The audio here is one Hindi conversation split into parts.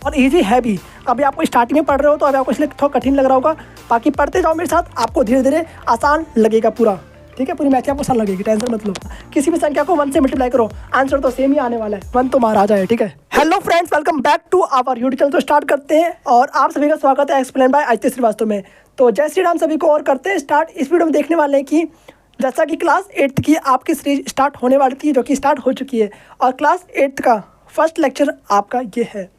और ईजी है भी। अभी आपको स्टार्टिंग में पढ़ रहे हो तो अभी आपको इसलिए थोड़ा कठिन लग रहा होगा, बाकी पढ़ते जाओ मेरे साथ, आपको धीरे धीरे आसान लगेगा पूरा। ठीक है, पूरी मैथ आपको आसान लगेगी, टेंशन मत लो। किसी भी संख्या को 1 से मल्टीप्लाई करो, आंसर तो सेम ही आने वाला है, 1 तो महाराजा है। ठीक है, hello friends, welcome back to our YouTube channel. तो स्टार्ट करते हैं और आप सभी का स्वागत है एक्सप्लेन बाय आदित्य श्रीवास्तव में। तो जय श्री राम सभी को, और करते हैं स्टार्ट। इस वीडियो में देखने वाले हैं कि जैसा कि क्लास 8th की आपकी सीरीज स्टार्ट होने वाली थी, जो कि स्टार्ट हो चुकी है, और क्लास 8th का फर्स्ट लेक्चर आपका ये है।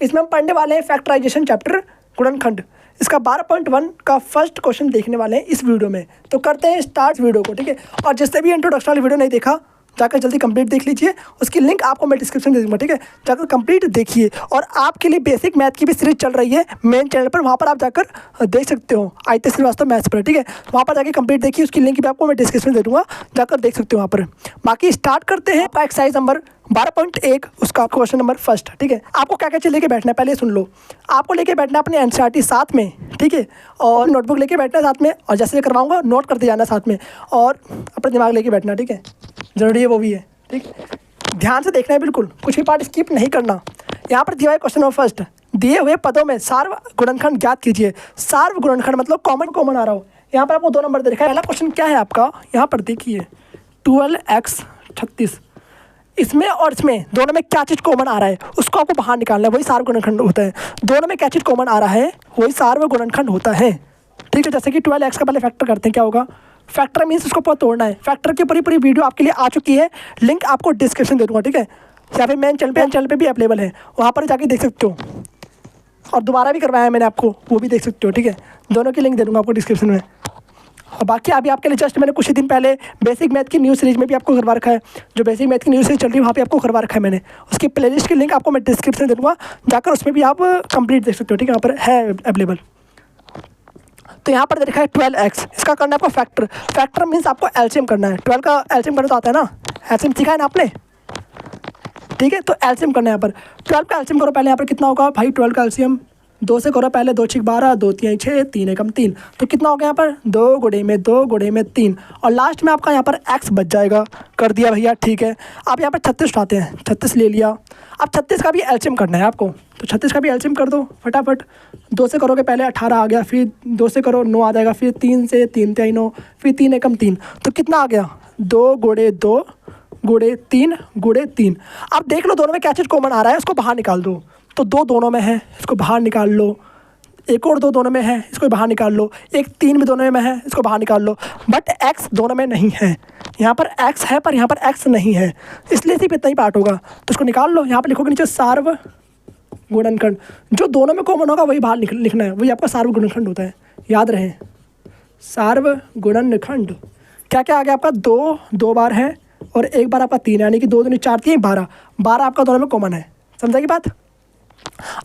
इसमें हम पढ़ने वाले हैं फैक्टराइजेशन चैप्टर, गुणनखंड। इसका 12.1 का फर्स्ट क्वेश्चन देखने वाले हैं इस वीडियो में। तो करते हैं स्टार्ट वीडियो को। ठीक है, और जिससे भी इंट्रोडक्शन वाली वीडियो नहीं देखा, जाकर जल्दी कंप्लीट देख लीजिए, उसकी लिंक आपको मैं डिस्क्रिप्शन में दे दूँगा। ठीक है, जाकर कंप्लीट देखिए। और आपके लिए बेसिक मैथ की भी सीरीज चल रही है मेन चैनल पर, वहाँ पर आप जाकर देख सकते हो, आदित्य श्रीवास्तव मैथ्स पर। ठीक है, वहाँ पर जाकर कंप्लीट देखिए, उसकी लिंक भी आपको मैं डिस्क्रिप्शन में दे दूँगा, जाकर देख सकते हो वहाँ पर। बाकी स्टार्ट करते हैं आपका एक्सरसाइज नंबर 12.1, उसका क्वेश्चन नंबर फर्स्ट। ठीक है, आपको क्या क्या लेके बैठना है पहले सुन लो। आपको लेके बैठना है अपने एनसीईआरटी साथ में, ठीक है, और नोटबुक लेके बैठना है साथ में, और जैसे करवाऊंगा नोट करते जाना साथ में, और अपना दिमाग लेके बैठना। ठीक है, जरूरी है वो भी है। ठीक, ध्यान से देखना है, बिल्कुल कुछ भी पार्ट स्किप नहीं करना। यहाँ पर दिया है क्वेश्चन नंबर फर्स्ट, दिए हुए पदों में सार्व गुणनखंड ज्ञात कीजिए। सार्व गुणनखंड मतलब कॉमन आ रहा हो। यहाँ पर आपको 2 नंबर दे रखा है। पहला क्वेश्चन क्या है आपका, यहाँ पर देखिए 12x 36, इसमें और इसमें दोनों में क्या चीज़ कॉमन आ रहा है उसको आपको बाहर निकालना है, वही सार्व गुणनखंड होता है। दोनों में क्या चीज़ कॉमन आ रहा है वही सार्व गुणनखंड होता है। ठीक है, जैसे कि 12x का पहले फैक्टर करते हैं, क्या होगा, फैक्टर मीन्स उसको पूरा तोड़ना है। फैक्टर की पूरी वीडियो आपके लिए आ चुकी है, लिंक आपको डिस्क्रिप्शन दे दूँगा। ठीक है, या फिर मेन चैनल पे भी अवेलेबल है, वहाँ पर जाके देख सकते हो, और दोबारा भी करवाया है मैंने आपको, वो भी देख सकते हो। ठीक है, दोनों की लिंक दे दूँगा आपको डिस्क्रिप्शन में। और बाकी अभी आपके लिए जस्ट मैंने कुछ ही दिन पहले बेसिक मैथ की न्यू सीरीज में भी आपको करवा रखा है, जो बेसिक मैथ की न्यू सीरीज चल रही है वहाँ पे आपको करवा रखा है मैंने, उसकी प्लेलिस्ट की लिंक आपको मैं डिस्क्रिप्शन दे दूँगा, जाकर उसमें भी आप कंप्लीट देख सकते हो। ठीक है, यहाँ पर है अवेलेबल। तो यहाँ पर देखा है 12x, इसका करना है आपको फैक्टर। फैक्टर मीन्स आपको एलसीएम करना है। 12 का एलसीएम करना तो आता है ना, एलसीएम सीखा है ना आपने। ठीक है, तो एलसीएम करना है यहाँ पर। 12 का एलसीएम करो पहले। यहाँ पर कितना होगा भाई, 12 का एलसीएम 2 से करो पहले, 2 6 12, 2 3 6, 3 एकम 3, तो कितना हो गया यहाँ पर 2 गुणे में 2 गुणे में 3, और लास्ट में आपका यहाँ पर x बच जाएगा। कर दिया भैया, ठीक है। अब यहाँ पर 36 उठाते हैं, 36 ले लिया। अब 36 का भी एलसीएम करना है आपको, तो 36 का भी एलसीएम कर दो फटाफट। 2 से करोगे पहले 18 आ गया, फिर 2 से करो 9 आ जाएगा, फिर 3 से 3 3 9, फिर 3 एकम 3, तो कितना आ गया 2 गुणे 2 गुणे 3 गुणे 3। अब देख लो दोनों में क्या चीज़ कॉमन आ रहा है, उसको बाहर निकाल दो। तो 2 दोनों में है, इसको बाहर निकाल लो। एक और 2 दोनों में है, इसको बाहर निकाल लो। एक 3 में दोनों में है, इसको बाहर निकाल लो। बट x दोनों में नहीं है, यहाँ पर x है पर यहाँ पर x नहीं है, इसलिए सिर्फ इतना ही पार्ट होगा, तो इसको निकाल लो। यहाँ पर लिखोगे नीचे सार्व गुणनखंड, जो दोनों में कॉमन होगा वही बाहर लिखना है, वही आपका सार्व गुणनखंड होता है। याद रहे, सार्व गुणनखंड क्या क्या आ गया आपका, 2 बार है, और एक बार आपका 3, यानी कि 2 दूनी 4 3 12 आपका दोनों में कॉमन है। समझा की बात।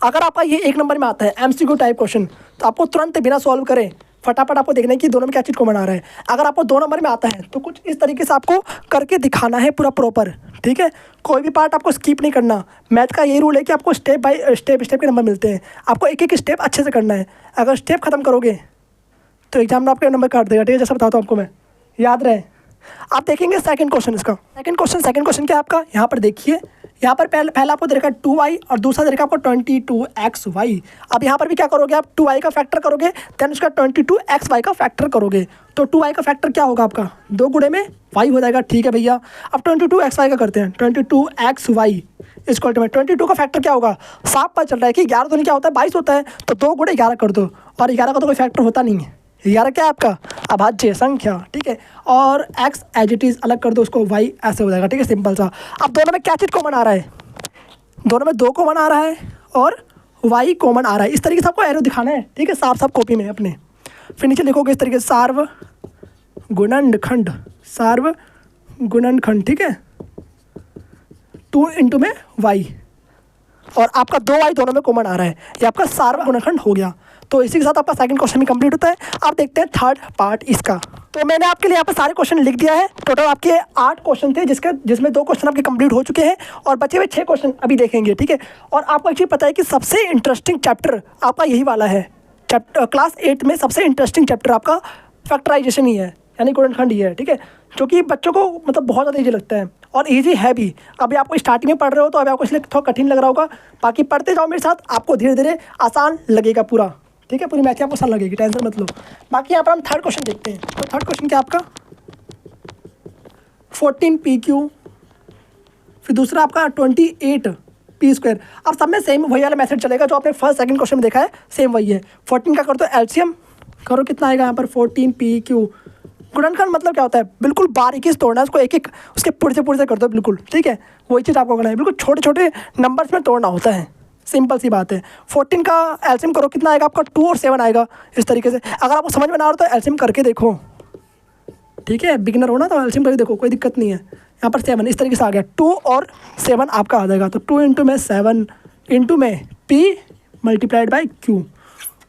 अगर आपका ये 1 नंबर में आता है एमसीक्यू टाइप क्वेश्चन, तो आपको तुरंत बिना सॉल्व करें फटाफट आपको देखना है कि दोनों में क्या चीज़ कॉमन आ रहा है। अगर आपको 2 नंबर में आता है तो कुछ इस तरीके से आपको करके दिखाना है पूरा प्रॉपर। ठीक है, कोई भी पार्ट आपको स्किप नहीं करना। मैथ का यही रूल है कि आपको स्टेप बाय स्टेप के नंबर मिलते हैं, आपको एक एक स्टेप अच्छे से करना है। अगर स्टेप खत्म करोगे तो एग्जाम में आपके नंबर काट देगा। ठीक है, जैसा बताता हूँ आपको मैं, याद रहे। आप देखेंगे सेकंड क्वेश्चन, इसका सेकंड क्वेश्चन क्या है आपका, यहाँ पर देखिए। यहाँ पर पहला आपको दे रखा है 2y, और दूसरा दे रखा है आपको 22xy। अब यहाँ पर भी क्या करोगे आप, 2y का फैक्टर करोगे, देन उसका 22xy का फैक्टर करोगे। तो 2y का फैक्टर क्या होगा आपका, 2 गुणे में y हो जाएगा। ठीक है भैया, अब 22xy का करते हैं, 22xy इक्वल टू में 22 का फैक्टर क्या होगा, साफ पता चल रहा है कि 11 दूनी क्या होता है 22 होता है, तो 2 गुणे 11 कर दो, और 11 का तो कोई फैक्टर होता नहीं है। 11 क्या है आपका अभाज्य संख्या। ठीक है, और x एज इट इज़ अलग कर दो, उसको y ऐसे हो जाएगा। ठीक है, सिंपल सा। अब दोनों में क्या चीज़ कॉमन आ रहा है, दोनों में 2 कॉमन आ रहा है और y कॉमन आ रहा है। इस तरीके से आपको एरो दिखाना है। ठीक है, साफ कॉपी में अपने, फिर नीचे लिखोगे इस तरीके से सार्व गुणनखंड, सार्व गुणनखंड। ठीक है, 2 इंटू में y, और आपका 2y दोनों में कॉमन आ रहा है, ये आपका सार्व गुणनखंड हो गया। तो इसी के साथ आपका सेकंड क्वेश्चन भी कंप्लीट होता है। आप देखते हैं थर्ड पार्ट इसका। तो मैंने आपके लिए यहाँ पर सारे क्वेश्चन लिख दिया है। टोटल आपके 8 क्वेश्चन थे, जिसमें 2 क्वेश्चन आपके कंप्लीट हो चुके हैं, और बचे हुए 6 क्वेश्चन अभी देखेंगे। ठीक है, और आपको एक्चुअली पता है कि सबसे इंटरेस्टिंग चैप्टर आपका यही वाला है। क्लास 8 में सबसे इंटरेस्टिंग चैप्टर आपका फैक्टराइजेशन ही है, यानी गुणनखंड ही है। ठीक है, जो कि बच्चों को मतलब बहुत ज़्यादा ईजी लगता है, और ईजी है भी। अभी आपको स्टार्टिंग में पढ़ रहे हो तो अभी आपको इसलिए थोड़ा कठिन लग रहा होगा, बाकी पढ़ते जाओ मेरे साथ, आपको धीरे धीरे आसान लगेगा पूरा, ठीक है। पूरी मैथ आपको आसान लगेगी, टेंशन मत लो। बाकी यहाँ पर हम थर्ड क्वेश्चन देखते हैं। तो थर्ड क्वेश्चन क्या आपका 14PQ, फिर दूसरा आपका 28P²। अब सब में सेम वही वाला मेथड चलेगा जो आपने फर्स्ट सेकंड क्वेश्चन में देखा है, सेम वही है। 14 का कर दो एलसीएम, करो कितना आएगा यहाँ पर 14PQ। गुणनखंड मतलब क्या होता है, बिल्कुल बारीकी से तोड़ना है उसको, एक एक उसके पुर्जे कर दो बिल्कुल, ठीक है। वही चीज़ आपको करना है, बिल्कुल छोटे छोटे नंबर्स में तोड़ना होता है, सिंपल सी बात है। 14 का एलसीएम करो कितना आएगा आपका 2 और 7 आएगा इस तरीके से। अगर आपको समझ में ना आ रहा तो एलसीएम करके देखो, ठीक है। बिगिनर हो ना तो एलसीएम करके देखो, कोई दिक्कत नहीं है। यहाँ पर 7 इस तरीके से आ गया, 2 और 7 आपका आ जाएगा। तो 2 इंटू में 7 इंटू में P मल्टीप्लाइड बाई Q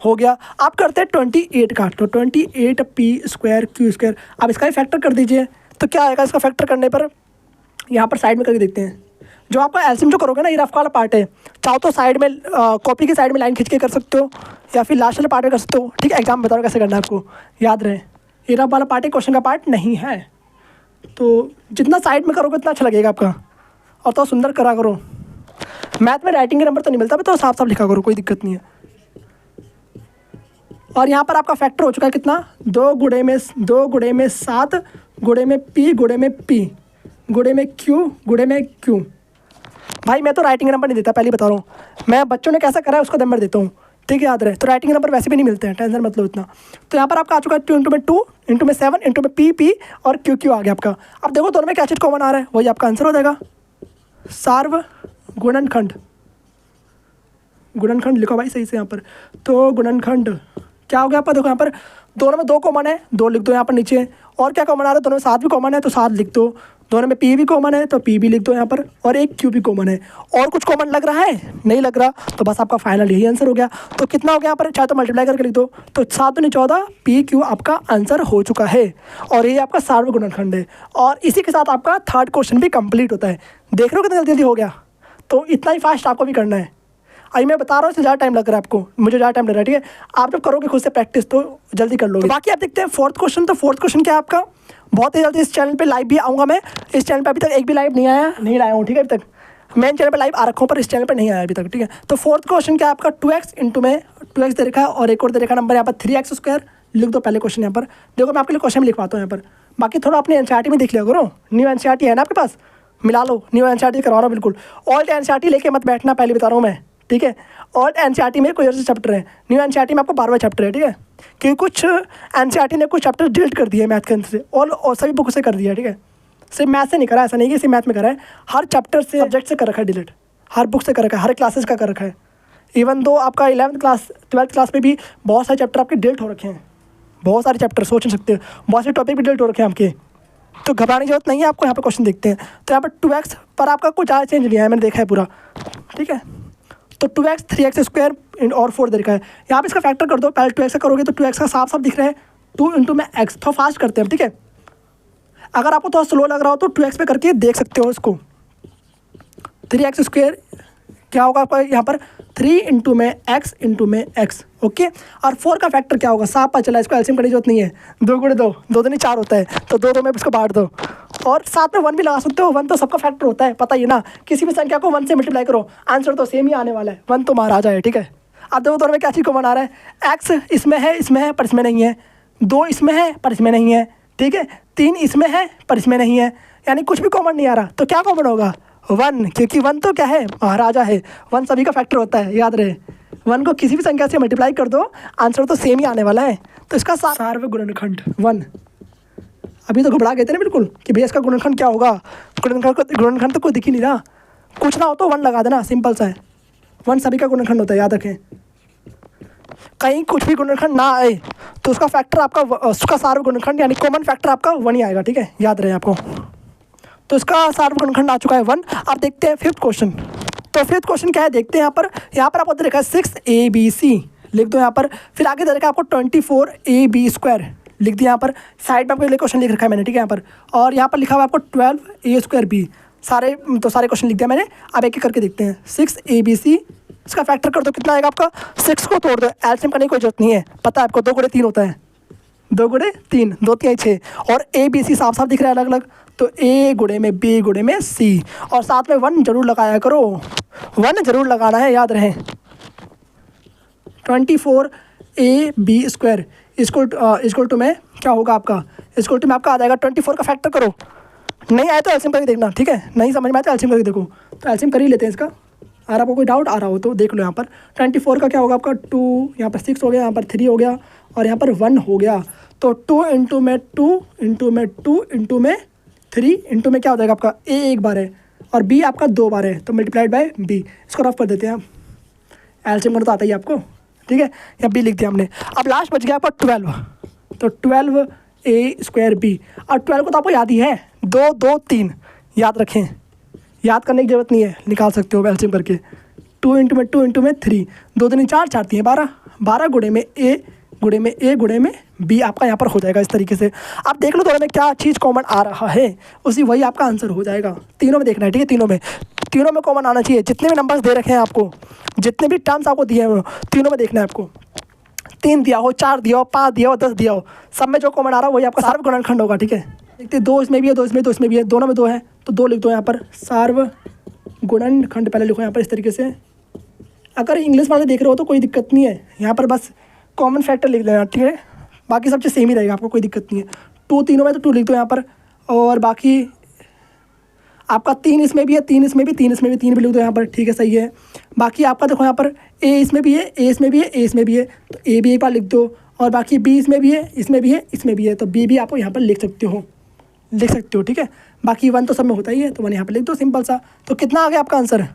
हो गया। आप करते हैं 28 का, तो 28P²Q²। आप इसका ही फैक्टर कर दीजिए, तो क्या आएगा इसका फैक्टर करने पर, यहाँ पर साइड में करके देखते हैं। जो आपका एलसीएम जो करोगे ना, ये रफ वाला पार्ट है, चाहो तो साइड में कॉपी की साइड में लाइन खींच के कर सकते हो, या फिर लास्ट वाले पार्ट में कर सकते हो, ठीक है। एग्जाम बता रहा हूँ कैसे करना है, आपको याद रहे। ये रफ वाला पार्ट है, क्वेश्चन का पार्ट नहीं है। तो जितना साइड में करोगे उतना अच्छा लगेगा आपका, और तो सुंदर करा करो। मैथ में राइटिंग के नंबर तो नहीं मिलता, तो साफ साफ लिखा करो, कोई दिक्कत नहीं है। और यहाँ पर आपका फैक्टर हो चुका है कितना, 2 गुणे में 7 गुणे में P गुणे में P गुणे में Q गुणे में Q। भाई मैं तो राइटिंग नंबर नहीं देता, पहले बता रहा हूँ। मैं बच्चों ने कैसा करा है उसका नंबर देता हूँ, ठीक है, याद रहे। तो राइटिंग नंबर वैसे भी नहीं मिलते हैं, टेंशन मत लो इतना। तो यहाँ पर आपका आ चुका है 2 इंटू में 2 इंटू में 7 इंटू में P और Q आ गया आपका। अब देखो दोनों में क्या चीज़ कॉमन आ रहा है, वही आपका आंसर हो जाएगा। सार्व गुणनखंड, गुणनखंड लिखो भाई सही से यहाँ पर। तो गुणनखंड क्या हो गया आपका, देखो यहाँ पर दोनों में 2 कॉमन है, 2 लिख दो यहाँ पर नीचे। और क्या कॉमन आ रहा है, दोनों में 7 भी कॉमन है तो 7 लिख दो। दोनों में P भी कॉमन है तो P भी लिख दो यहाँ पर, और एक Q भी कॉमन है। और कुछ कॉमन लग रहा है, नहीं लग रहा, तो बस आपका फाइनल यही आंसर हो गया। तो कितना हो गया यहाँ पर, चाहे तो मल्टीप्लाई करके लिख दो। तो 7 दूनी 14 PQ आपका आंसर हो चुका है, और ये आपका सार्व गुणनखंड है। और इसी के साथ आपका थर्ड क्वेश्चन भी कंप्लीट होता है। देख रहे हो कितना जल्दी जल्दी हो गया। तो इतना ही फास्ट आपको भी करना है। अभी मैं बता रहा हूँ इससे ज़्यादा टाइम लग रहा है आपको, मुझे ज़्यादा टाइम लग रहा है, ठीक है। आप जब करोगे खुद से प्रैक्टिस तो जल्दी कर लोगे। तो बाकी आप देखते हैं फोर्थ क्वेश्चन। तो फोर्थ क्वेश्चन क्या है आपका, बहुत ही जल्दी इस चैनल पे लाइव भी आऊँगा मैं। इस चैनल पे अभी तक एक भी लाइव नहीं आया हूँ, ठीक है। अभी तक मेन चैनल पे लाइव आ रखा हूँ, पर इस चैनल पे नहीं आया अभी तक, ठीक है। तो फोर्थ क्वेश्चन क्या है आपका 2x इंटू में 2x दे रखा है, और एक और दे रखा नंबर यहाँ पर 3x² लिख दो पहले क्वेश्चन यहाँ पर। देखो मैं आपके लिए क्वेश्चन लिखवाता हूँ यहाँ पर, बाकी थोड़ा अपनी एनसीईआरटी में देख लिया करो। न्यू एनसीईआरटी है ना आपके पास, मिला लो, न्यू एनसीईआरटी करवा रहा हूँ बिल्कुल। ओल्ड एनसीईआरटी लेके मत बैठना, पहले बता रहा हूँ मैं, ठीक है। ओल्ड एनसीईआरटी में कोई और से चैप्टर है, न्यू एनसीईआरटी में आपको 12वां चैप्टर है, ठीक है। क्योंकि कुछ एनसीईआरटी ने कुछ चैप्टर डिलीट कर दिए मैथ के अंदर से, और सभी बुक से कर दिया, ठीक है। सिर्फ मैथ से नहीं करा, ऐसा नहीं कि सिर्फ मैथ में करा है, हर चैप्टर से सब्जेक्ट से कर रखा है डिलीट, हर बुक से कर रखा है, हर क्लासेस का कर रखा है। इवन दो आपका 11th क्लास 12th क्लास में भी बहुत सारे चैप्टर आपके डिलीट हो रखे हैं, बहुत सारे चैप्टर सोच नहीं सकते, बहुत से टॉपिक भी डिलीट हो रखे हैं आपके। तो घबराने की जरूरत नहीं है आपको। यहाँ पर क्वेश्चन देखते हैं। तो यहाँ पर 2x पर आपका कुछ ज़्यादा चेंज नहीं है, मैंने देखा है पूरा, ठीक है। तो 2x 3x² और 4 दे रखा है। यहाँ पर इसका फैक्टर कर दो, पहले 2x का करोगे तो 2x का साफ साफ दिख रहा है, 2 इंटू में x। थोड़ा फास्ट करते हैं, ठीक है। अगर आपको थोड़ा स्लो लग रहा हो तो 2x पे करके देख सकते हो इसको। 3x² क्या होगा आपका यहाँ पर 3 इंटू में x इंटू में x, ओके। और 4 का फैक्टर क्या होगा, साफ पता चला, इसको एलसीएम करने की जरूरत नहीं है। 2 गुणे 2, 2 दूनी 4 होता है, तो 2 में इसको बांट दो, और साथ में 1 भी लगा सकते हो। 1 तो सबका फैक्टर होता है, पता ही ना। किसी भी संख्या को 1 से मल्टीप्लाई करो, आंसर तो सेम ही आने वाला है, 1 तो महाराजा है, ठीक है। अब देखो दोनों में क्या चीज़ कॉमन आ रहा है, x इसमें है पर इसमें नहीं है, 2 इसमें है पर इसमें नहीं है, ठीक है। 3 इसमें है पर इसमें नहीं है, यानी कुछ भी कॉमन नहीं आ रहा। तो क्या कॉमन होगा, 1, क्योंकि 1 तो क्या है, महाराजा है। 1 सभी का फैक्टर होता है, याद रहे। 1 को किसी भी संख्या से मल्टीप्लाई कर दो, आंसर तो सेम ही आने वाला है। तो इसका सार्व गुणनखंड 1। अभी तो घबरा गए थे ना बिल्कुल कि भैया इसका गुणनखंड क्या होगा। गुणनखंड तो कोई दिख ही नहीं रहा। कुछ ना हो तो 1 लगा देना, सिंपल सा है। 1 सभी का गुणनखंड होता है, याद रखें। कहीं कुछ भी गुणनखंड ना आए तो उसका फैक्टर आपका, उसका सार्व गुणनखंड यानी कॉमन फैक्टर आपका 1 ही आएगा, ठीक है, याद रहे आपको। तो इसका सार्व गुणनखंड आ चुका है 1। अब देखते हैं 5th क्वेश्चन। तो 5th क्वेश्चन क्या है देखते हैं। यहाँ पर आपको दे रखा है 6abc लिख दो यहाँ पर। फिर आगे दे रखा है आपको 24ab² लिख दिया यहाँ पर। साइड में आपको क्वेश्चन लिख रखा है मैंने, ठीक है, यहाँ पर। और यहाँ पर लिखा हुआ आपको 12a²b। सारे क्वेश्चन लिख दिया मैंने। अब एक एक करके देखते हैं। 6abc, इसका फैक्टर कर दो, कितना आएगा आपका, 6 को तोड़ दो, एलसीएम करने की कोई जरूरत नहीं है, पता है आपको, 2 गुणे 3 होता है। 2 गुणे 3, 2 3 6, और ए बी सी साफ साफ दिख रहा है अलग अलग, तो ए गुणे में बी गुणे में सी, और साथ में 1 जरूर लगाया करो, 1 जरूर लगाना है, याद रहे। 24ab² इक्वल टू में क्या होगा आपका, इक्वल टू में आपका आ जाएगा 24 का फैक्टर करो, नहीं आए तो एलसीएम करके देखना, ठीक है, नहीं समझ में आए तो एलसीएम करके देखो। तो एलसीएम कर ही लेते हैं इसका, अगर आपको कोई डाउट आ रहा हो तो देख लो। यहाँ पर 24 का क्या होगा आपका 2, यहाँ पर 6 हो गया, यहाँ पर 3 हो गया, और यहाँ पर 1 हो गया, तो 2 इंटू में 2 इंटू में 2 इंटू में 3 इंटू में क्या हो जाएगा आपका ए एक बार है और बी आपका 2 बार है, तो मल्टीप्लाइड बाय बी, इसको रफ कर देते हैं। एलसीएम करना तो आता ही आपको, ठीक है, या बी लिख दिया हमने। अब लास्ट बच गया आपका 12, तो 12a² b, और 12 को तो आपको याद ही है, 2 2 3, याद रखें, याद करने की जरूरत नहीं है, निकाल सकते हो एलसीएम करके। 2 इंटू में 2 इंटू में 3, 2 दूनी 4, 4 3 12, 12 गुणे में ए गुणे में ए गुणे में बी आपका यहाँ पर हो जाएगा इस तरीके से। आप देख लो दोनों में क्या चीज़ कॉमन आ रहा है, उसी वही आपका आंसर हो जाएगा। तीनों में देखना है, ठीक है, तीनों में कॉमन आना चाहिए। जितने भी नंबर्स दे रखे हैं आपको, जितने भी टर्म्स आपको दिए हैं तीनों में देखना है आपको। 3 दिया हो, 4 दिया हो, 5 दिया हो, 10 दिया हो, सब में जो कॉमन आ रहा है वही आपका सार्व गुणनखंड होगा, ठीक है। देखते 2 इसमें भी है, 2 इसमें, 2 इसमें भी है, दोनों में 2 है, तो 2 लिख दो यहाँ पर, सार्व गुणनखंड पहले लिखो यहाँ पर इस तरीके से। अगर इंग्लिश वाले देख रहे हो तो कोई दिक्कत नहीं है, यहाँ पर बस कॉमन फैक्टर लिख लेना, ठीक है, बाकी सब चीज़ सेम ही रहेगा, आपको कोई दिक्कत नहीं है। 2 तीनों में तो 2 लिख दो यहाँ पर, और बाकी आपका 3 इसमें भी है, 3 इसमें भी, 3 इसमें भी, 3 भी लिख दो यहाँ पर, ठीक है, सही है। बाकी आपका देखो यहाँ पर ए इसमें भी है, ए इसमें भी है, ए इसमें भी है, तो ए भी एक बार लिख दो, और बाकी बी इसमें भी है, इसमें भी है, इसमें भी है, तो बी भी आप यहाँ पर लिख सकते हो, ठीक है। बाकी 1 तो सब में होता ही है, तो 1 यहाँ पर लिख दो, सिंपल सा। तो कितना आ गया आपका आंसर।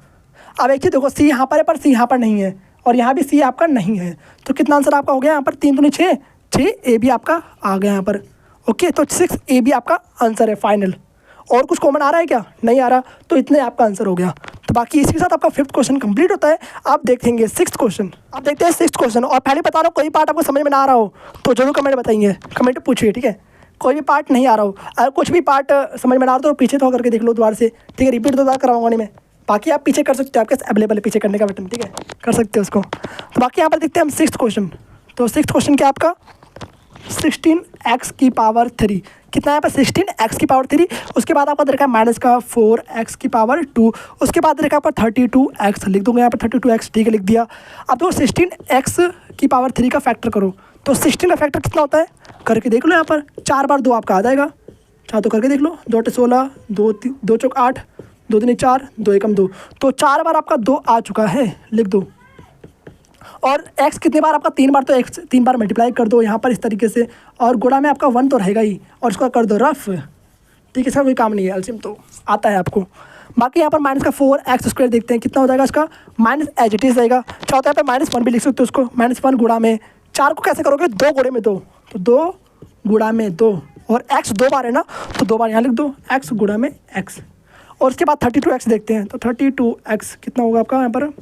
अब एक चीज़ देखो, सी यहाँ पर है पर सी यहाँ पर नहीं है, और यहाँ भी सी आपका नहीं है, तो कितना आंसर आपका हो गया यहाँ पर, 3 दूनी 6, 6 ए भी आपका आ गया यहाँ पर। ओके, तो 6 ए भी आपका आंसर है फाइनल। और कुछ कॉमन आ रहा है क्या, नहीं आ रहा, तो इतने आपका आंसर हो गया। तो बाकी इसी के साथ आपका 5th क्वेश्चन कंप्लीट होता है। आप देखेंगे 6th क्वेश्चन, आप देखते हैं 6th क्वेश्चन। और पहले बता रहा हूँ, कोई पार्ट आपको समझ में ना आ रहा हो तो जरूर कमेंट बताइए, कमेंट पूछिए, ठीक है। कोई भी पार्ट नहीं आ रहा हो, अगर कुछ भी पार्ट समझ में ना आ रहा हो तो पीछे तो करके देख लो दोबारा से, ठीक है, रिपीट दोबारा कराऊंगा नहीं मैं। बाकी आप पीछे कर सकते हो, आपके अवेलेबल है पीछे करने का बटन, ठीक है, कर सकते हो उसको। तो बाकी यहाँ पर देखते हैं हम 6th क्वेश्चन। तो 6th क्वेश्चन क्या आपका 16x की पावर 3, कितना है यहाँ पर 16x की पावर 3, उसके बाद आपका देखा माइनस का 4x की पावर 2, उसके बाद देखा आपका 32x, लिख दूंगा यहाँ पर 32x, ठीक है, लिख दिया। अब तो 16x की पावर 3 का फैक्टर करो, तो 16 का फैक्टर कितना होता है करके देख लो यहाँ पर, 4 बार 2 आपका आ जाएगा, 4 तो करके देख लो, 2 8 16, 2 चौक 8, 2 3 4, 2 1 2, तो 4 बार आपका 2 आ चुका है, लिख दो। और x कितनी बार आपका 3 बार, तो x 3 बार मल्टीप्लाई कर दो यहाँ पर इस तरीके से, और गुणा में आपका 1 तो रहेगा ही, और इसको कर दो रफ, ठीक है, इसका कोई काम नहीं है, एलसीएम तो आता है आपको। बाकी यहाँ पर माइनस का 4x² देखते हैं कितना हो जाएगा इसका, माइनस एज इट इज रहेगा। चाहता है यहाँ पर -1 भी लिख सकते हो उसको, -1 गुणा में 4 को कैसे करोगे, 2 गुणे में 2, तो 2 गुणा में 2, और x 2 बार है ना, तो 2 बार यहाँ लिख दो, x गुणा में x। और उसके बाद 32x देखते हैं, तो 32x कितना होगा आपका यहाँ पर,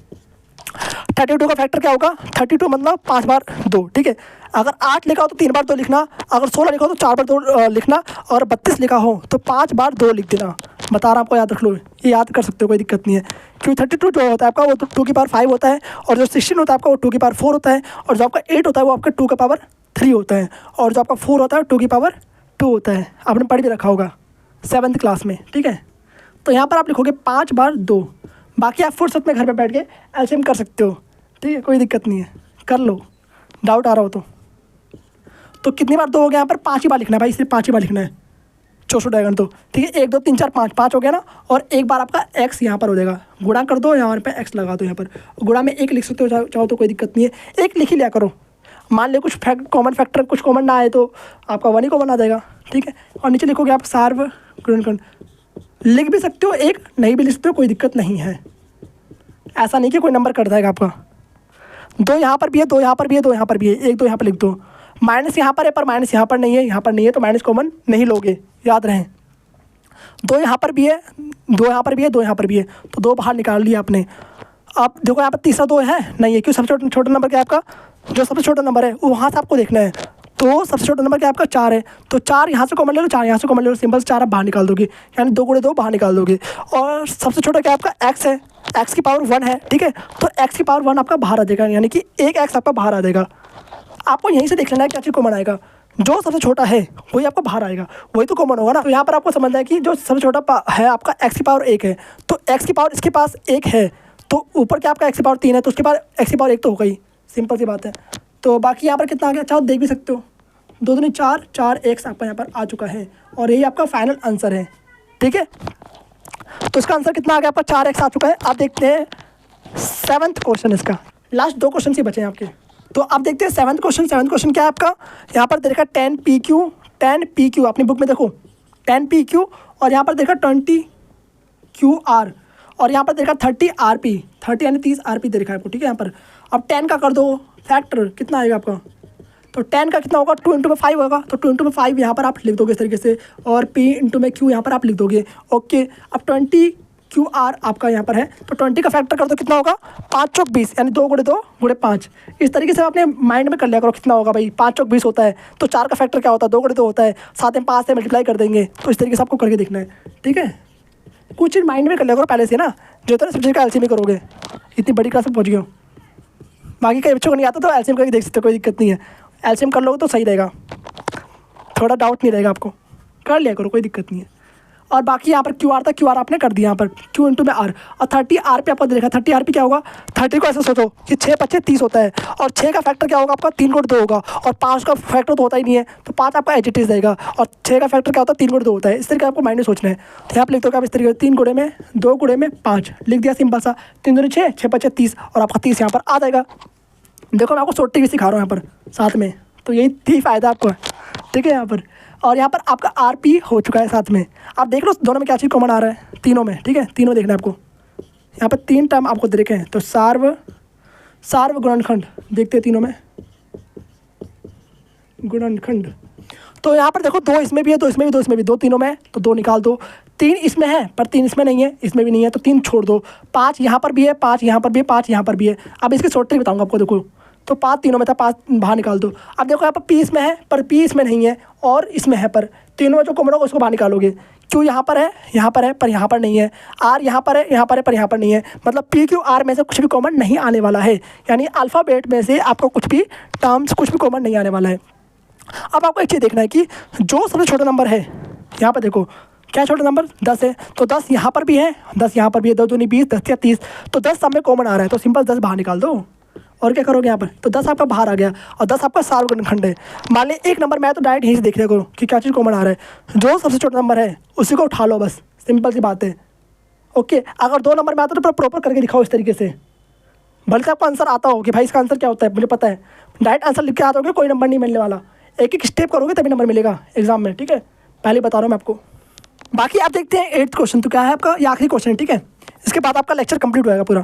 32 का फैक्टर क्या होगा, 32 मतलब 5 बार 2, ठीक है। अगर 8 लिखा हो तो 3 बार 2 लिखना, अगर 16 लिखा हो तो 4 बार 2 लिखना, और 32 लिखा हो तो 5 बार 2 लिख देना। बता रहा हूँ आपको, याद रख लो, ये याद कर सकते हो, कोई दिक्कत नहीं है। क्योंकि 32 जो होता है आपका वो तो 2 की पावर 5 होता है, और जो 16 होता है आपका वो 2 की पावर 4 होता है, और जो आपका 8 होता है वो आपका 2 की पावर 3 होता है, और जो आपका 4 होता है 2 की पावर 2 होता है। आपने पढ़ भी रखा होगा 7th क्लास में, ठीक है। तो यहाँ पर आप लिखोगे 5 बार 2, बाकी आप फुर्सत में घर पे बैठ के एलसीएम कर सकते हो, ठीक है, कोई दिक्कत नहीं है, कर लो, डाउट आ रहा हो तो कितनी बार 2 हो गया यहाँ पर, 5 ही बार लिखना है भाई, सिर्फ 5 ही बार लिखना है, 64 डायगन तो, ठीक है। 1 2 3 4 5 हो गया ना, और एक बार आपका x यहाँ पर हो जाएगा, गुणा कर दो, यहाँ पर x लगा दो, यहाँ पर गुणा में 1 लिख सकते हो चाहो तो कोई दिक्कत नहीं है, 1 लिख ही लिया करो। मान लो कुछ कॉमन फैक्टर कुछ कॉमन ना आए तो आपका 1 ही कॉमन आ जाएगा, ठीक है। और नीचे लिखोगे आप सार्व गुणनखंड, लिख भी सकते हो, 1 नहीं भी लिख सकते हो, कोई दिक्कत नहीं है, ऐसा नहीं कि कोई नंबर कट जाएगा आपका। 2 यहाँ पर भी है, 2 यहाँ पर भी है, 2 यहाँ पर भी है, 1 2 यहाँ पर लिख दो। माइनस यहाँ पर है पर माइनस यहाँ पर नहीं है, यहाँ पर नहीं है, तो माइनस कॉमन नहीं लोगे, याद रहें। 2 यहाँ पर भी है, 2 यहाँ पर भी है, 2 यहाँ पर भी है, तो 2 बाहर निकाल लिया आपने। अब देखो यहाँ पर तीसरा 2 है नहीं है, क्यों, सबसे छोटा नंबर क्या है आपका, जो सबसे छोटा नंबर है वहाँ से आपको देखना है, तो सबसे छोटा नंबर क्या आपका 4 है, तो 4 यहाँ से कॉमन ले लो, 4 यहाँ से कॉमन ले लो, सिंपल 4 आप बाहर निकाल दोगे, यानी 2 गुणे 2 बाहर निकाल दोगे। और सबसे छोटा क्या आपका x है, x की पावर 1 है, ठीक है, तो x की पावर 1 आपका बाहर आ जाएगा, यानी कि एक x आपका बाहर आ जाएगा। आपको यहीं से देख लेना है क्या चीज़ कॉमन आएगा। जो सबसे छोटा है वही आपको बाहर आएगा, वही तो कॉमन होगा ना। तो यहाँ पर आपको समझना है कि जो सबसे छोटा है आपका x की पावर 1 है, तो x की पावर इसके पास 1 है, तो ऊपर क्या आपका x की पावर 3 है, तो उसके पास x की पावर 1 तो हो गई, सिंपल सी बात है। तो बाकी यहाँ पर कितना आ गया, चाहो देख भी सकते हो, 2 दूनी 4, 4 x आपका यहाँ पर आ चुका है, और यही आपका फाइनल आंसर है, ठीक है। तो इसका आंसर कितना आ गया आपका, 4x आ चुका है। आप देखते हैं 7th क्वेश्चन, इसका लास्ट 2 क्वेश्चन ही बचे हैं आपके। तो आप देखते हैं 7th क्वेश्चन। 7th क्वेश्चन क्या है आपका, यहाँ पर देखा 10 PQ अपनी बुक में देखो 10 PQ, और यहाँ पर देखा 20 QR, और यहाँ पर देखा 30 RP, 30 यानी 30 RP दे रखा है आपको, ठीक है। यहाँ पर अब 10 का कर दो फैक्टर, कितना आएगा आपका, तो 10 का कितना होगा, 2 × 5 होगा, तो 2 × 5 यहाँ पर आप लिख दोगे इस तरीके से, और P × Q यहाँ पर आप लिख दोगे, ओके। अब 20 QR आपका यहाँ पर है, तो 20 का फैक्टर कर दो, कितना होगा, 5 चौक 20, यानी 2 × 2 × 5। इस तरीके से आपने माइंड में कर लिया करो कितना होगा भाई, 5 चौक 20 होता है, तो 4 का फैक्टर क्या होता है, 2 × 2 होता है, साथ में 5 से मल्टीप्लाई कर देंगे। तो इस तरीके से आपको करके देखना है, ठीक है। कुछ चीज़ माइंड में कर लिया करो पहले से ना, जो तो सब्जेक्ट का एलसीएम करोगे, इतनी बड़ी क्लास में पहुँच गए हो। बाकी कई बच्चों को नहीं आता तो एलसीएम करके देख सकते हो, कोई दिक्कत नहीं है। एलसीएम कर लोगे तो सही रहेगा, थोड़ा डाउट नहीं रहेगा आपको, कर लिया करो, कोई दिक्कत नहीं है। और बाकी यहाँ पर QR था, QR आपने कर दिया यहाँ पर Q × R, और 30 RP आपको देखा, 30 RP क्या होगा, 30 को ऐसे सोचो कि 6 × 5 = 30 होता है, और 6 का फैक्टर क्या होगा आपका, 3 × 2 होगा, और 5 का फैक्टर तो होता ही नहीं है, तो 5 आपका एच रहेगा, और 6 का फैक्टर क्या होता है, 3 × 2 होता है। इस तरीके आपको माइंड में सोचना है। तो यहाँ पर लिख दो आप इस तरीके से, 3 × में 2 × 5 लिख दिया, सिंपल सा, 3 दूनी 6, 6 × 5 = 30, और आपका 30 यहाँ पर आ जाएगा। देखो मैं आपको शॉर्ट ट्रिक भी सिखा रहा हूँ यहाँ पर साथ में, तो यही फ़ायदा आपको है, ठीक है। यहाँ पर और यहाँ पर आपका RP हो चुका है साथ में। आप देख लो दोनों में क्या चीज़ कॉमन आ रहा है, तीनों में, ठीक है। तीनों देखना है आपको, यहाँ पर 3 टर्म आपको दे रखे हैं, तो सार्व गुणनखंड देखते हैं तीनों में, गुणनखंड। तो यहाँ पर देखो 2 इसमें भी है, 2 इसमें भी, 2 इसमें भी, 2 तीनों में, तो 2 निकाल दो। 3 इसमें है पर 3 इसमें नहीं है, इसमें भी नहीं है, तो 3 छोड़ दो। 5 यहाँ पर भी है, 5 यहाँ पर भी है, 5 यहाँ पर भी है। अब इसकी शॉर्ट ट्रिक बताऊँगा आपको, देखो तो 5 तीनों में था, 5 बाहर निकाल दो। अब देखो यहाँ पर P इसमें है पर P इसमें नहीं है, और इसमें है, पर तीनों में जो कॉमन होगा उसको बाहर निकालोगे। Q यहाँ पर है पर यहाँ पर नहीं है, R यहाँ पर है पर यहाँ पर नहीं है, मतलब P Q R में से कुछ भी कॉमन नहीं आने वाला है, यानी अल्फ़ाबेट में से आपको कुछ भी टर्म्स कुछ भी कॉमन नहीं आने वाला है। अब आपको एक चीज़ देखना है कि जो सबसे छोटा नंबर है, यहाँ पर देखो क्या छोटा नंबर 10 है, तो 10 यहाँ पर भी है, 10 यहाँ पर भी है, 2 दूनी 20, 10 या 30, तो 10 सब में कॉमन आ रहा है, तो सिंपल 10 बाहर निकाल दो। और क्या करोगे यहाँ पर, तो 10 आपका बाहर आ गया, और 10 आपका सार्वगुणनखंड है। मान ली एक नंबर मैं तो डायरेक्ट यहीं से देख लिया करो कि क्या चीज़ कॉमन आ रहा है, जो सबसे छोटा नंबर है उसी को उठा लो, बस सिंपल सी बात है, ओके। अगर 2 नंबर में आता तो प्रॉपर करके दिखाओ इस तरीके से, भले से आपको आंसर आता हो कि भाई इसका आंसर क्या होता है, मुझे पता है, डायरेक्ट आंसर लिख के आता होगे कोई नंबर नहीं मिलने वाला, एक एक स्टेप करोगे तभी नंबर मिलेगा एग्जाम में, ठीक है। पहले बता रहा हूँ मैं आपको। बाकी आप देखते हैं 8th क्वेश्चन, तो क्या है आपका, ये आखिरी क्वेश्चन है, ठीक है। इसके बाद आपका लेक्चर कंप्लीट होएगा पूरा।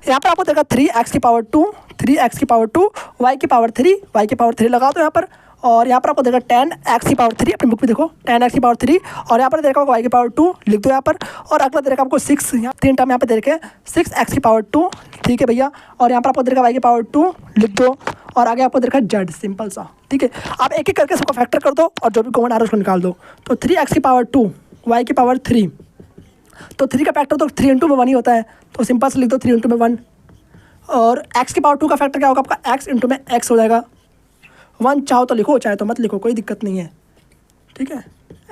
यहाँ पर आपको देखा 3x की पावर 2, 3x की पावर 2, y की पावर 3, y की पावर 3 लगा दो यहाँ पर, और यहाँ पर आपको देखा 10x की पावर 3, अपनी बुक में देखो 10x की पावर 3, और यहाँ पर देखा y की पावर 2 लिख दो यहाँ पर, और अगला देखा आपको 6, यहाँ 3 टर्म यहाँ पर देखे 6x की पावर 2, ठीक है भैया, और यहाँ पर आपको देखा y की पावर 2 लिख दो, और आगे आपको देखा z, सिंपल सा, ठीक है। आप एक एक करके सबको फैक्टर कर दो, और जो भी कॉमन आ रहा है उसको निकाल दो। तो 3x की पावर 2, y की पावर 3, तो 3 का फैक्टर तो 3 × 1 ही होता है, तो सिंपल से लिख दो 3 × 1, और x की पावर 2 का फैक्टर क्या होगा आपका, x × x हो जाएगा। 1 चाहो तो लिखो, चाहे तो मत लिखो, कोई दिक्कत नहीं है, ठीक है।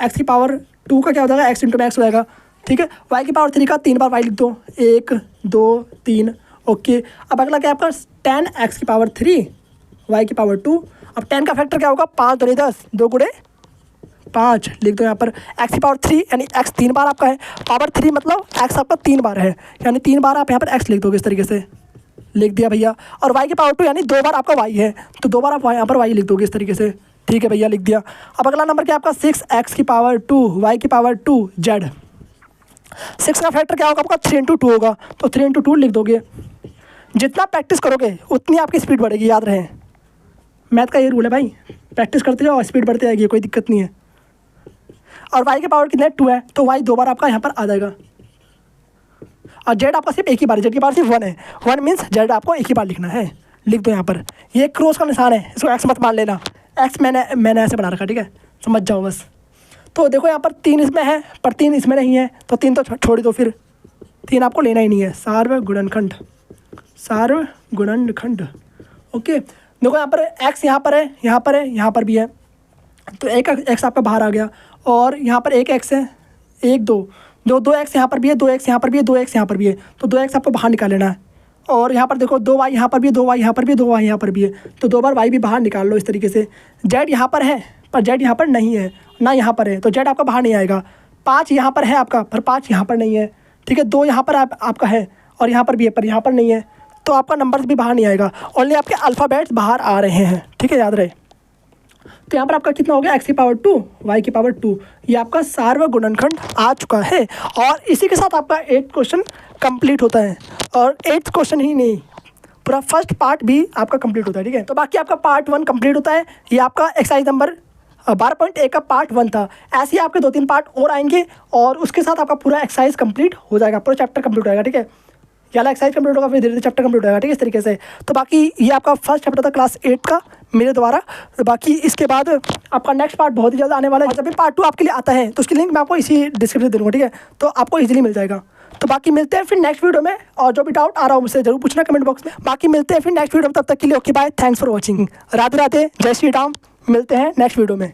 x की पावर 2 का क्या हो जाएगा, x × x हो जाएगा, ठीक है। y की पावर 3 का 3 बार y लिख दो, 1 2 3, ओके। अब अगला क्या आपका 10x की पावर 3, y की पावर 2। अब 10 का फैक्टर क्या होगा, 5 दूनी 10, 2 × 5 लिख दो यहाँ पर। x की पावर 3 यानी x 3 बार आपका है, पावर 3 मतलब x आपका 3 बार है, यानी 3 बार आप यहाँ पर x लिख दोगे, इस तरीके से लिख दिया भैया। और y की पावर 2 यानी 2 बार आपका y है, तो 2 बार आप यहाँ पर y लिख दोगे, इस तरीके से, ठीक है भैया, लिख दिया। अब अगला नंबर क्या आपका 6x की पावर 2, y की पावर 2 z। 6 का फैक्टर क्या होगा आपका, 3 × 2 होगा, तो 3 × 2 लिख दोगे। जितना प्रैक्टिस करोगे उतनी आपकी स्पीड बढ़ेगी, याद रहे, मैथ का ये रूल है भाई, प्रैक्टिस करते जाओ स्पीड बढ़ती जाएगी, कोई दिक्कत नहीं है। और y की पावर कितने 2 है, तो y 2 बार आपका यहाँ पर आ जाएगा, और z आपका सिर्फ एक ही बार, z की पावर सिर्फ 1 है, 1 मीन्स z आपको एक ही बार लिखना है, लिख दो यहाँ पर। ये क्रॉस का निशान है, इसको x मत मान लेना, x मैंने ऐसे बना रखा, ठीक है, समझ जाओ बस। तो देखो यहाँ पर 3 इसमें है पर 3 इसमें नहीं है, तो 3 तो छोड़ दो, फिर 3 आपको लेना ही नहीं है। सार्वगुणनखंड, सार्वगुणनखंड, ओके। देखो यहाँ पर x यहाँ पर है, यहाँ पर है, यहाँ पर भी है, तो एक एक्स आपका बाहर आ गया, और यहाँ पर एक एक्स है, एक दो एक्स यहाँ पर भी है, 2x यहाँ पर भी है, 2x यहाँ पर भी है, तो 2x आपको बाहर निकाल लेना है। और यहाँ पर देखो 2y यहाँ पर भी है, 2y यहाँ पर भी है, 2y यहाँ पर भी है, तो 2 बार y भी बाहर निकाल लो इस तरीके से। z यहाँ पर है पर z यहाँ पर नहीं है, ना यहाँ पर है, तो z आपका बाहर नहीं आएगा। 5 यहाँ पर है आपका, पर 5 यहाँ पर नहीं है, ठीक है। 2 यहाँ पर आपका है और यहाँ पर भी है, पर यहाँ पर नहीं है, तो आपका नंबर भी बाहर नहीं आएगा, ओनली आपके अल्फ़ाबेट्स बाहर आ रहे हैं, ठीक है, याद रहे। तो यहाँ पर आपका कितना हो गया, x की पावर 2 y की पावर 2, ये आपका सार्वगुणनखंड आ चुका है। और इसी के साथ आपका 8th क्वेश्चन कंप्लीट होता है, और 8th क्वेश्चन ही नहीं, पूरा फर्स्ट पार्ट भी आपका कंप्लीट होता है, ठीक है। तो बाकी आपका पार्ट 1 कंप्लीट होता है, ये आपका एक्सरसाइज नंबर 12.1 का पार्ट 1 था। ऐसे ही आपके 2-3 पार्ट और आएंगे, और उसके साथ आपका पूरा एक्सरसाइज कंप्लीट हो जाएगा, पूरा चैप्टर कंप्लीट हो जाएगा, ठीक है। ये वाला एक्सरसाइज कंप्लीट होगा, फिर धीरे धीरे चैप्टर कंप्लीट होगा, ठीक है, इस तरीके से। तो बाकी ये आपका फर्स्ट चैप्टर था क्लास 8 का मेरे द्वारा। तो बाकी इसके बाद आपका नेक्स्ट पार्ट बहुत ही जल्द आने वाला है, और जब भी पार्ट 2 आपके लिए आता है तो उसकी लिंक मैं आपको इसी डिस्क्रिप्शन दे दूँगा, ठीक है, तो आपको इजीली मिल जाएगा। तो बाकी मिलते हैं फिर नेक्स्ट वीडियो में, और जो भी डाउट आ रहा हो मुझसे जरूर पूछना कमेंट बॉक्स में। बाकी मिलते हैं फिर नेक्स्ट वीडियो में, तब तक के लिए okay bye, thanks for watching, Radhe Radhe, जय श्री राम, मिलते हैं नेक्स्ट वीडियो में।